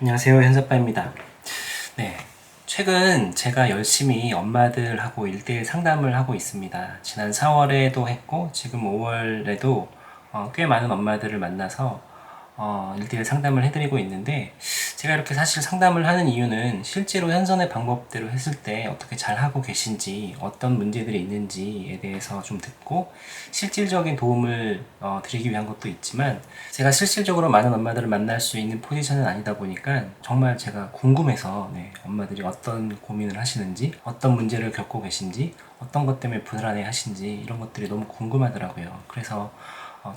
안녕하세요, 현사빠입니다. 네, 최근 제가 열심히 엄마들하고 1대1 상담을 하고 있습니다. 지난 4월에도 했고 지금 5월에도 꽤 많은 엄마들을 만나서 1대1 상담을 해드리고 있는데, 제가 이렇게 사실 상담을 하는 이유는 실제로 현선의 방법대로 했을 때 어떻게 잘 하고 계신지, 어떤 문제들이 있는지에 대해서 좀 듣고 실질적인 도움을 드리기 위한 것도 있지만, 제가 실질적으로 많은 엄마들을 만날 수 있는 포지션은 아니다 보니까 정말 제가 궁금해서, 엄마들이 어떤 고민을 하시는지, 어떤 문제를 겪고 계신지, 어떤 것 때문에 불안해 하신지, 이런 것들이 너무 궁금하더라고요. 그래서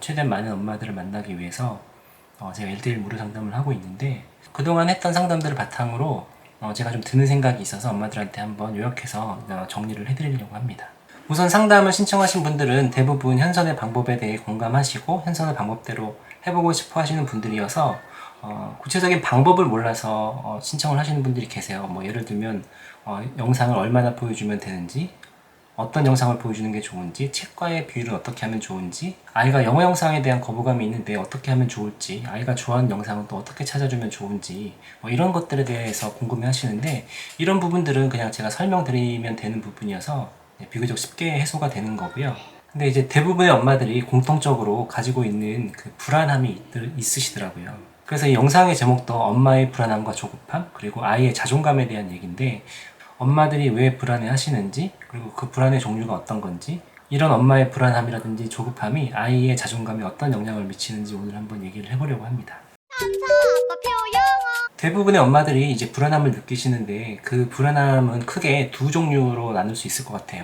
최대한 많은 엄마들을 만나기 위해서 제가 1대1 무료 상담을 하고 있는데, 그동안 했던 상담들을 바탕으로 제가 좀 드는 생각이 있어서 엄마들한테 한번 요약해서 정리를 해드리려고 합니다. 우선 상담을 신청하신 분들은 대부분 현선의 방법에 대해 공감하시고 현선의 방법대로 해보고 싶어 하시는 분들이어서 구체적인 방법을 몰라서 신청을 하시는 분들이 계세요. 뭐 예를 들면 영상을 얼마나 보여주면 되는지, 어떤 영상을 보여주는 게 좋은지, 책과의 비율을 어떻게 하면 좋은지, 아이가 영어 영상에 대한 거부감이 있는데 어떻게 하면 좋을지, 아이가 좋아하는 영상은 또 어떻게 찾아주면 좋은지, 이런 것들에 대해서 궁금해 하시는데, 이런 부분들은 그냥 제가 설명드리면 되는 부분이어서 비교적 쉽게 해소가 되는 거고요. 근데 이제 대부분의 엄마들이 공통적으로 가지고 있는 그 불안함이 있으시더라고요. 그래서 이 영상의 제목도 엄마의 불안함과 조급함, 그리고 아이의 자존감에 대한 얘기인데, 엄마들이 왜 불안해 하시는지, 그리고 그 불안의 종류가 어떤 건지, 이런 엄마의 불안함이라든지 조급함이 아이의 자존감에 어떤 영향을 미치는지 오늘 한번 얘기를 해보려고 합니다. 대부분의 엄마들이 이제 불안함을 느끼시는데, 그 불안함은 크게 두 종류로 나눌 수 있을 것 같아요.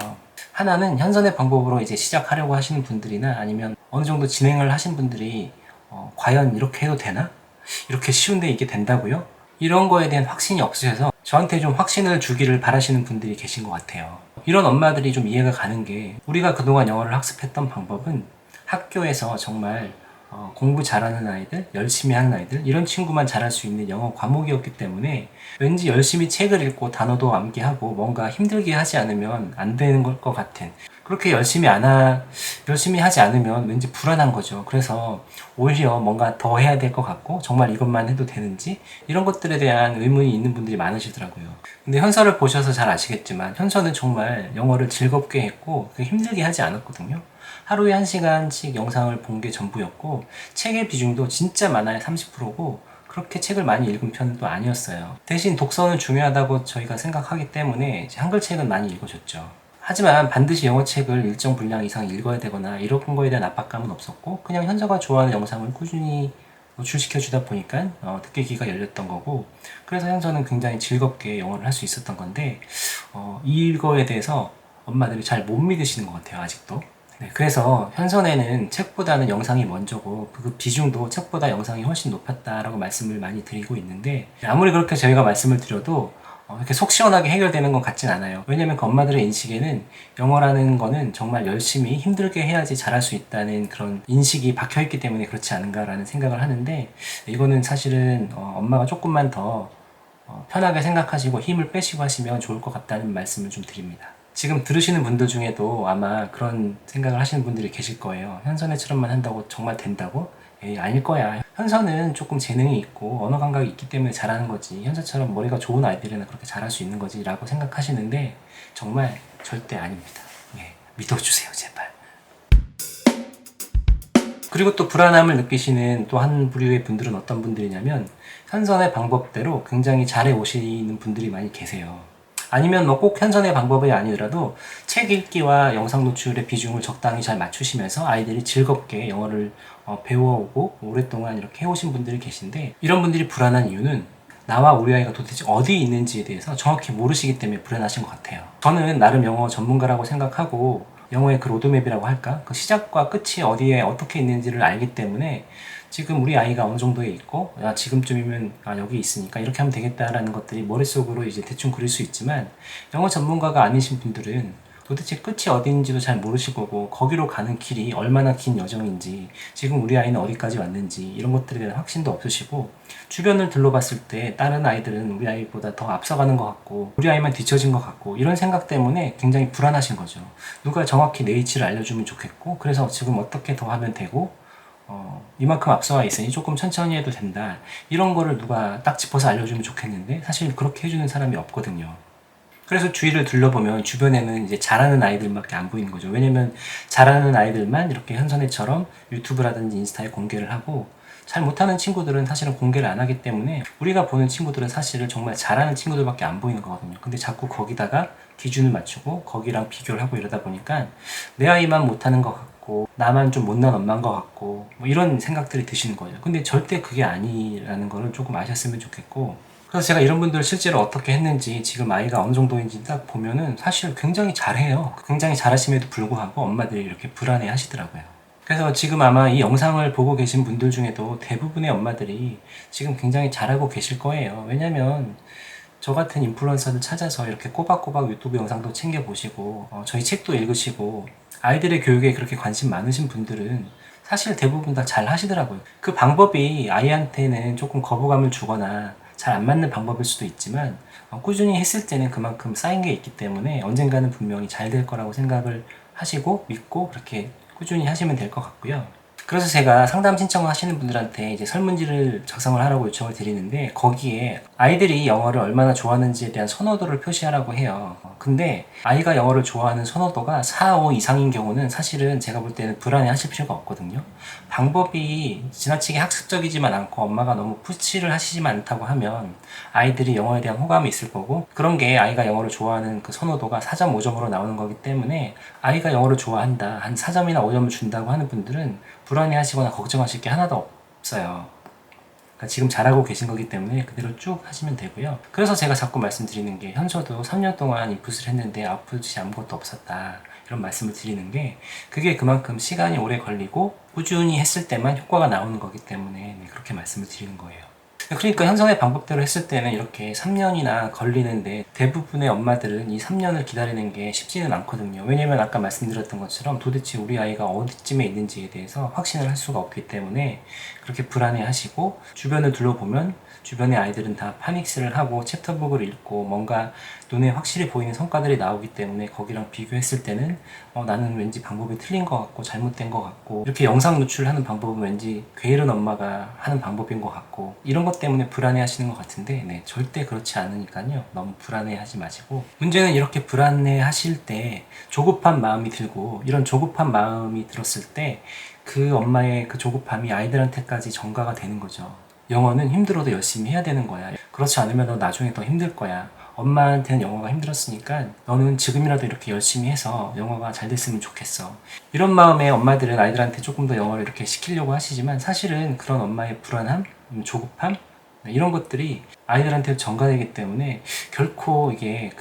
하나는 현선의 방법으로 이제 시작하려고 하시는 분들이나, 아니면 어느 정도 진행을 하신 분들이 과연 이렇게 해도 되나? 이렇게 쉬운데 이게 된다고요? 이런 거에 대한 확신이 없으셔서 저한테 좀 확신을 주기를 바라시는 분들이 계신 것 같아요. 이런 엄마들이 좀 이해가 가는 게, 우리가 그동안 영어를 학습했던 방법은 학교에서 정말 공부 잘하는 아이들, 열심히 하는 아이들, 이런 친구만 잘할 수 있는 영어 과목이었기 때문에 왠지 열심히 책을 읽고 단어도 암기하고 뭔가 힘들게 하지 않으면 안 되는 것 같은, 그렇게 열심히 하지 않으면 왠지 불안한 거죠. 그래서 오히려 뭔가 더 해야 될 것 같고, 정말 이것만 해도 되는지, 이런 것들에 대한 의문이 있는 분들이 많으시더라고요. 근데 현서를 보셔서 잘 아시겠지만, 현서는 정말 영어를 즐겁게 했고 힘들게 하지 않았거든요. 하루에 1시간씩 영상을 본 게 전부였고, 책의 비중도 진짜 많아야 30%고 그렇게 책을 많이 읽은 편은 또 아니었어요. 대신 독서는 중요하다고 저희가 생각하기 때문에 한글 책은 많이 읽어줬죠. 하지만 반드시 영어책을 일정 분량 이상 읽어야 되거나 이런 거에 대한 압박감은 없었고, 그냥 현서가 좋아하는 영상을 꾸준히 노출시켜 주다 보니까 듣기 귀가 열렸던 거고, 그래서 현서는 굉장히 즐겁게 영어를 할 수 있었던 건데, 이거에 대해서 엄마들이 잘 못 믿으시는 것 같아요, 아직도. 네, 그래서 현선에는 책보다는 영상이 먼저고, 그 비중도 책보다 영상이 훨씬 높았다라고 말씀을 많이 드리고 있는데, 아무리 그렇게 저희가 말씀을 드려도 이렇게 속 시원하게 해결되는 것 같진 않아요. 왜냐면 그 엄마들의 인식에는 영어라는 거는 정말 열심히 힘들게 해야지 잘할 수 있다는 그런 인식이 박혀있기 때문에 그렇지 않은가라는 생각을 하는데, 이거는 사실은 엄마가 조금만 더 편하게 생각하시고 힘을 빼시고 하시면 좋을 것 같다는 말씀을 좀 드립니다. 지금 들으시는 분들 중에도 아마 그런 생각을 하시는 분들이 계실 거예요. 현선애처럼만 한다고 정말 된다고? 에이, 아닐 거야. 현서는 조금 재능이 있고 언어 감각이 있기 때문에 잘하는 거지, 현서처럼 머리가 좋은 아이들이나 그렇게 잘할 수 있는 거지 라고 생각하시는데, 정말 절대 아닙니다. 믿어주세요, 제발. 그리고 또 불안함을 느끼시는 또 한 부류의 분들은 어떤 분들이냐면, 현선의 방법대로 굉장히 잘해 오시는 분들이 많이 계세요. 아니면 뭐 꼭 현선의 방법이 아니더라도 책 읽기와 영상 노출의 비중을 적당히 잘 맞추시면서 아이들이 즐겁게 영어를 배워오고 오랫동안 이렇게 해오신 분들이 계신데, 이런 분들이 불안한 이유는 나와 우리 아이가 도대체 어디에 있는지에 대해서 정확히 모르시기 때문에 불안하신 것 같아요. 저는 나름 영어 전문가라고 생각하고, 영어의 그 로드맵이라고 할까? 그 시작과 끝이 어디에 어떻게 있는지를 알기 때문에 지금 우리 아이가 어느 정도에 있고, 지금쯤이면 여기 있으니까 이렇게 하면 되겠다라는 것들이 머릿속으로 이제 대충 그릴 수 있지만, 영어 전문가가 아니신 분들은 도대체 끝이 어디인지도 잘 모르실 거고, 거기로 가는 길이 얼마나 긴 여정인지, 지금 우리 아이는 어디까지 왔는지 이런 것들에 대한 확신도 없으시고, 주변을 둘러봤을 때 다른 아이들은 우리 아이보다 더 앞서가는 것 같고 우리 아이만 뒤처진 것 같고, 이런 생각 때문에 굉장히 불안하신 거죠. 누가 정확히 내 위치를 알려주면 좋겠고, 그래서 지금 어떻게 더 하면 되고, 이만큼 앞서와 있으니 조금 천천히 해도 된다. 이런 거를 누가 딱 짚어서 알려주면 좋겠는데 사실 그렇게 해주는 사람이 없거든요. 그래서 주위를 둘러보면 주변에는 이제 잘하는 아이들밖에 안 보이는 거죠. 왜냐면 잘하는 아이들만 이렇게 현선이처럼 유튜브라든지 인스타에 공개를 하고 잘 못하는 친구들은 사실은 공개를 안 하기 때문에 우리가 보는 친구들은 사실은 정말 잘하는 친구들밖에 안 보이는 거거든요. 근데 자꾸 거기다가 기준을 맞추고 거기랑 비교를 하고 이러다 보니까 내 아이만 못하는 것 같고 나만 좀 못난 엄마인 것 같고 뭐 이런 생각들이 드시는 거예요. 근데 절대 그게 아니라는 거를 조금 아셨으면 좋겠고, 그래서 제가 이런 분들 실제로 어떻게 했는지 지금 아이가 어느 정도인지 딱 보면은 사실 굉장히 잘해요. 굉장히 잘하심에도 불구하고 엄마들이 이렇게 불안해 하시더라고요. 그래서 지금 아마 이 영상을 보고 계신 분들 중에도 대부분의 엄마들이 지금 굉장히 잘하고 계실 거예요. 왜냐면 저 같은 인플루언서를 찾아서 이렇게 꼬박꼬박 유튜브 영상도 챙겨보시고 저희 책도 읽으시고 아이들의 교육에 그렇게 관심 많으신 분들은 사실 대부분 다 잘 하시더라고요. 그 방법이 아이한테는 조금 거부감을 주거나 잘 안 맞는 방법일 수도 있지만 꾸준히 했을 때는 그만큼 쌓인 게 있기 때문에 언젠가는 분명히 잘 될 거라고 생각을 하시고 믿고 그렇게 꾸준히 하시면 될 것 같고요. 그래서 제가 상담 신청하시는 분들한테 이제 설문지를 작성을 하라고 요청을 드리는데 거기에 아이들이 영어를 얼마나 좋아하는지에 대한 선호도를 표시하라고 해요. 근데 아이가 영어를 좋아하는 선호도가 4, 5 이상인 경우는 사실은 제가 볼 때는 불안해 하실 필요가 없거든요. 방법이 지나치게 학습적이지만 않고 엄마가 너무 푸시를 하시지만 않다고 하면 아이들이 영어에 대한 호감이 있을 거고, 그런 게 아이가 영어를 좋아하는 그 선호도가 4점, 5점으로 나오는 거기 때문에 아이가 영어를 좋아한다, 한 4점이나 5점을 준다고 하는 분들은 불안해 하시거나 걱정하실 게 하나도 없어요. 그러니까 지금 잘하고 계신 거기 때문에 그대로 쭉 하시면 되고요. 그래서 제가 자꾸 말씀드리는 게 현서도 3년 동안 인풋을 했는데 아웃풋이 아무것도 없었다, 이런 말씀을 드리는 게 그게 그만큼 시간이 오래 걸리고 꾸준히 했을 때만 효과가 나오는 거기 때문에 그렇게 말씀을 드리는 거예요. 그러니까 현성의 방법대로 했을 때는 이렇게 3년이나 걸리는데 대부분의 엄마들은 이 3년을 기다리는 게 쉽지는 않거든요. 왜냐면 아까 말씀드렸던 것처럼 도대체 우리 아이가 어디쯤에 있는지에 대해서 확신을 할 수가 없기 때문에 그렇게 불안해 하시고, 주변을 둘러보면 주변의 아이들은 다 파닉스를 하고 챕터북을 읽고 뭔가 눈에 확실히 보이는 성과들이 나오기 때문에 거기랑 비교했을 때는 나는 왠지 방법이 틀린 것 같고 잘못된 것 같고, 이렇게 영상 노출하는 방법은 왠지 게으른 엄마가 하는 방법인 것 같고, 이런 것 때문에 불안해 하시는 것 같은데 절대 그렇지 않으니까요. 너무 불안해 하지 마시고, 문제는 이렇게 불안해 하실 때 조급한 마음이 들고, 이런 조급한 마음이 들었을 때 그 엄마의 그 조급함이 아이들한테까지 전가가 되는 거죠. 영어는 힘들어도 열심히 해야 되는 거야. 그렇지 않으면 너 나중에 더 힘들 거야. 엄마한테는 영어가 힘들었으니까 너는 지금이라도 이렇게 열심히 해서 영어가 잘 됐으면 좋겠어. 이런 마음에 엄마들은 아이들한테 조금 더 영어를 이렇게 시키려고 하시지만 사실은 그런 엄마의 불안함, 조급함, 이런 것들이 아이들한테 전가되기 때문에 결코 이게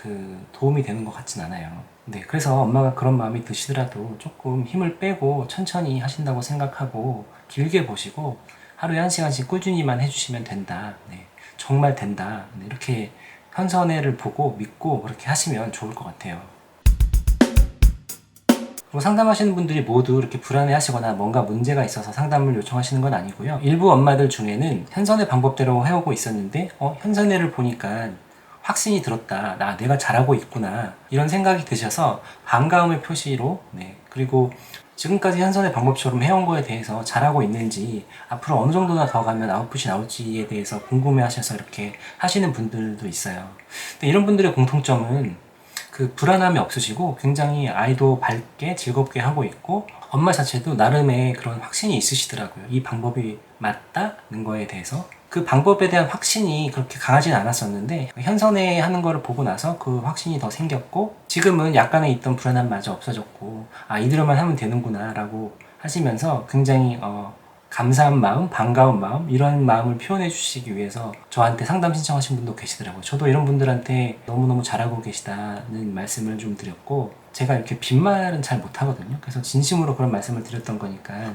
도움이 되는 것 같진 않아요. 그래서 엄마가 그런 마음이 드시더라도 조금 힘을 빼고 천천히 하신다고 생각하고 길게 보시고 하루에 1시간씩 꾸준히만 해주시면 된다. 정말 된다. 이렇게 현선애를 보고 믿고 그렇게 하시면 좋을 것 같아요. 그리고 상담하시는 분들이 모두 이렇게 불안해 하시거나 뭔가 문제가 있어서 상담을 요청하시는 건 아니고요. 일부 엄마들 중에는 현선애 방법대로 해오고 있었는데 현선애를 보니까 확신이 들었다, 내가 잘하고 있구나, 이런 생각이 드셔서 반가움의 표시로 그리고 지금까지 현선의 방법처럼 해온 거에 대해서 잘하고 있는지, 앞으로 어느 정도나 더 가면 아웃풋이 나올지에 대해서 궁금해 하셔서 이렇게 하시는 분들도 있어요. 근데 이런 분들의 공통점은 그 불안함이 없으시고 굉장히 아이도 밝게 즐겁게 하고 있고 엄마 자체도 나름의 그런 확신이 있으시더라고요. 이 방법이 맞다는 거에 대해서. 그 방법에 대한 확신이 그렇게 강하진 않았었는데 현선에 하는 거를 보고 나서 그 확신이 더 생겼고, 지금은 약간의 있던 불안함마저 없어졌고 이대로만 하면 되는구나 라고 하시면서 굉장히 감사한 마음, 반가운 마음, 이런 마음을 표현해 주시기 위해서 저한테 상담 신청하신 분도 계시더라고요. 저도 이런 분들한테 너무너무 잘하고 계시다는 말씀을 좀 드렸고, 제가 이렇게 빈말은 잘 못하거든요. 그래서 진심으로 그런 말씀을 드렸던 거니까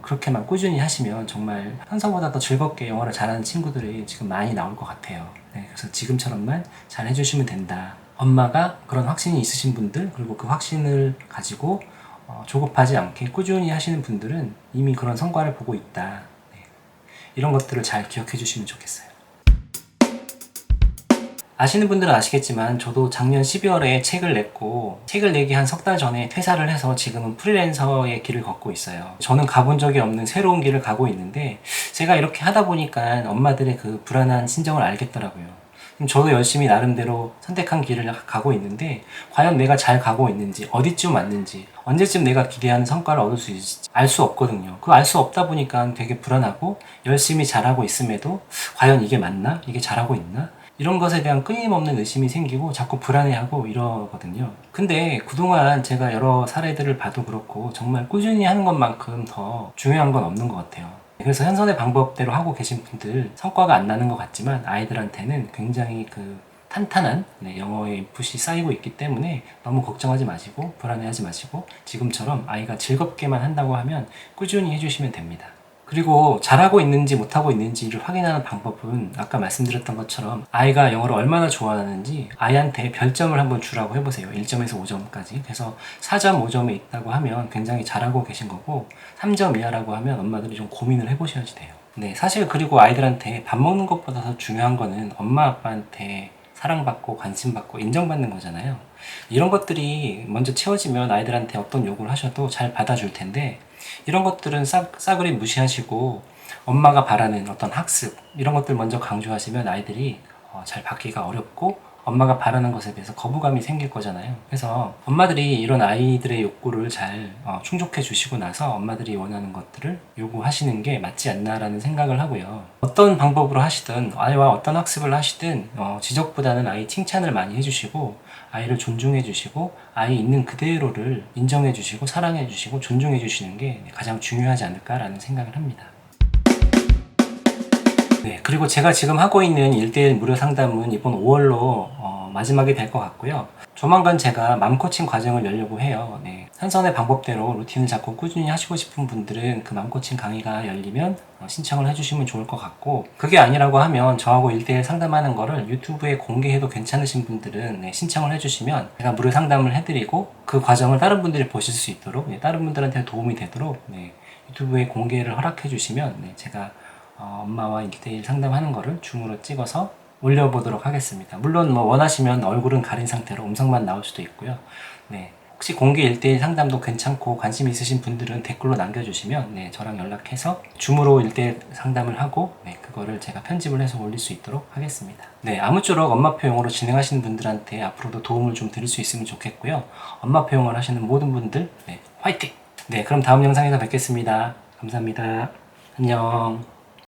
그렇게만 꾸준히 하시면 정말 현서보다 더 즐겁게 영어를 잘하는 친구들이 지금 많이 나올 것 같아요. 그래서 지금처럼만 잘 해주시면 된다. 엄마가 그런 확신이 있으신 분들, 그리고 그 확신을 가지고 조급하지 않게 꾸준히 하시는 분들은 이미 그런 성과를 보고 있다. 이런 것들을 잘 기억해 주시면 좋겠어요. 아시는 분들은 아시겠지만 저도 작년 12월에 책을 냈고 책을 내기 한 석 달 전에 퇴사를 해서 지금은 프리랜서의 길을 걷고 있어요. 저는 가본 적이 없는 새로운 길을 가고 있는데 제가 이렇게 하다 보니까 엄마들의 그 불안한 심정을 알겠더라고요. 그럼 저도 열심히 나름대로 선택한 길을 가고 있는데 과연 내가 잘 가고 있는지, 어디쯤 왔는지, 언제쯤 내가 기대하는 성과를 얻을 수 있을지 알 수 없거든요. 그 알 수 없다 보니까 되게 불안하고 열심히 잘하고 있음에도 과연 이게 맞나? 이게 잘하고 있나? 이런 것에 대한 끊임없는 의심이 생기고 자꾸 불안해하고 이러거든요. 근데 그동안 제가 여러 사례들을 봐도 그렇고 정말 꾸준히 하는 것만큼 더 중요한 건 없는 것 같아요. 그래서 현선의 방법대로 하고 계신 분들 성과가 안 나는 것 같지만 아이들한테는 굉장히 탄탄한 영어의 인풋이 쌓이고 있기 때문에 너무 걱정하지 마시고 불안해하지 마시고 지금처럼 아이가 즐겁게만 한다고 하면 꾸준히 해주시면 됩니다. 그리고 잘하고 있는지 못하고 있는지를 확인하는 방법은 아까 말씀드렸던 것처럼 아이가 영어를 얼마나 좋아하는지 아이한테 별점을 한번 주라고 해보세요. 1점에서 5점까지. 그래서 4점, 5점에 있다고 하면 굉장히 잘하고 계신 거고 3점 이하라고 하면 엄마들이 좀 고민을 해보셔야지 돼요. 네, 사실 그리고 아이들한테 밥 먹는 것보다 더 중요한 거는 엄마 아빠한테 사랑받고 관심받고 인정받는 거잖아요. 이런 것들이 먼저 채워지면 아이들한테 어떤 요구를 하셔도 잘 받아줄 텐데 이런 것들은 싸그리 무시하시고 엄마가 바라는 어떤 학습 이런 것들 먼저 강조하시면 아이들이 잘 받기가 어렵고 엄마가 바라는 것에 대해서 거부감이 생길 거잖아요. 그래서 엄마들이 이런 아이들의 욕구를 잘 충족해 주시고 나서 엄마들이 원하는 것들을 요구하시는 게 맞지 않나라는 생각을 하고요. 어떤 방법으로 하시든 아이와 어떤 학습을 하시든 지적보다는 아이 칭찬을 많이 해주시고 아이를 존중해 주시고 아이 있는 그대로를 인정해 주시고 사랑해 주시고 존중해 주시는 게 가장 중요하지 않을까라는 생각을 합니다. 네, 그리고 제가 지금 하고 있는 1대1 무료 상담은 이번 5월로 마지막이 될 것 같고요. 조만간 제가 맘코칭 과정을 열려고 해요. 네, 현선의 방법대로 루틴을 잡고 꾸준히 하시고 싶은 분들은 그 맘코칭 강의가 열리면 신청을 해주시면 좋을 것 같고 그게 아니라고 하면 저하고 1대1 상담하는 거를 유튜브에 공개해도 괜찮으신 분들은 신청을 해주시면 제가 무료 상담을 해드리고 그 과정을 다른 분들이 보실 수 있도록 다른 분들한테 도움이 되도록 유튜브에 공개를 허락해 주시면 제가 엄마와 1대1 상담하는 거를 줌으로 찍어서 올려보도록 하겠습니다. 물론 원하시면 얼굴은 가린 상태로 음성만 나올 수도 있고요. 네, 혹시 공개 1대1 상담도 괜찮고 관심 있으신 분들은 댓글로 남겨주시면 저랑 연락해서 줌으로 1대1 상담을 하고 그거를 제가 편집을 해서 올릴 수 있도록 하겠습니다. 네, 아무쪼록 엄마표 영어로 진행하시는 분들한테 앞으로도 도움을 좀 드릴 수 있으면 좋겠고요. 엄마표 영어를 하시는 모든 분들 화이팅! 네, 그럼 다음 영상에서 뵙겠습니다. 감사합니다. 안녕.